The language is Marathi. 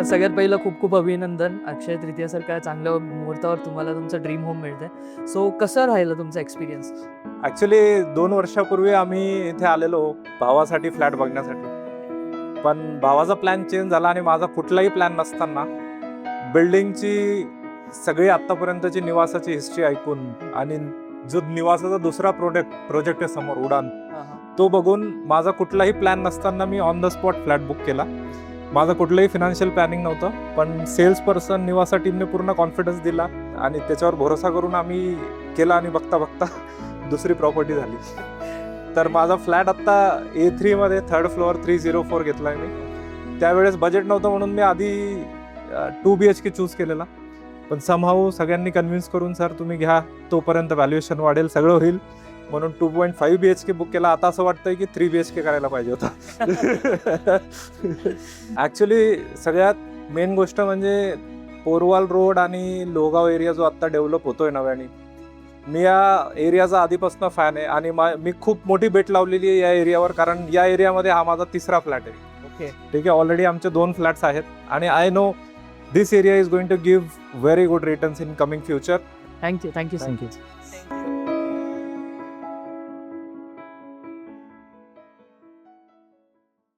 तर सगळ्यात पहिलं खूप खूप अभिनंदन. अक्षय तृतीयासारख्या चांगल्या मुहूर्तावर तुम्हाला तुमचं ड्रीम होम मिळतंय. सो कसं राहिलं तुमचा एक्सपिरियन्स? ॲक्च्युली 2 वर्षापूर्वी आम्ही इथे आलेलो भावासाठी फ्लॅट बघण्यासाठी. पण भावाचा प्लॅन चेंज झाला आणि माझा कुठलाही प्लॅन नसताना बिल्डिंगची सगळी आत्तापर्यंतची निवासाची हिस्ट्री ऐकून आणि जो निवासाचा दुसरा प्रोजेक्ट आहे समोर उडान, तो बघून माझा कुठलाही प्लॅन नसताना me on the spot flat book केला. माझं कुठलंही फिनान्शियल प्लॅनिंग नव्हतं, पण सेल्स पर्सन निवासा टीमने पूर्ण कॉन्फिडन्स दिला आणि त्याच्यावर भरोसा करून आम्ही केला आणि बघता बघता दुसरी प्रॉपर्टी झाली. तर माझा फ्लॅट आत्ता A3 मध्ये 3rd फ्लोअर 304 घेतलाय मी. त्यावेळेस बजेट नव्हतं म्हणून मी आधी 2 BHK चूज केलेला, पण समहाऊ सगळ्यांनी कन्व्हिन्स करून सर तुम्ही घ्या, तोपर्यंत व्हॅल्युएशन वाढेल, सगळं होईल म्हणून 2.5 BHK बुक केला. आता असं वाटतंय की 3 BHK करायला पाहिजे होता. ॲक्च्युली सगळ्यात मेन गोष्ट म्हणजे पोरवाल रोड आणि लोगाव एरिया जो आता डेव्हलप होतोय नव्याने, मी या एरियाचा आधीपासून फॅन आहे आणि मी खूप मोठी बेट लावलेली आहे या एरियावर, कारण या एरियामध्ये हा माझा 3रा फ्लॅट आहे. ओके. ठीक आहे, ऑलरेडी आमचे 2 फ्लॅट्स आहेत आणि I know this area is going to give very good returns in coming future. Thank you. Thank you.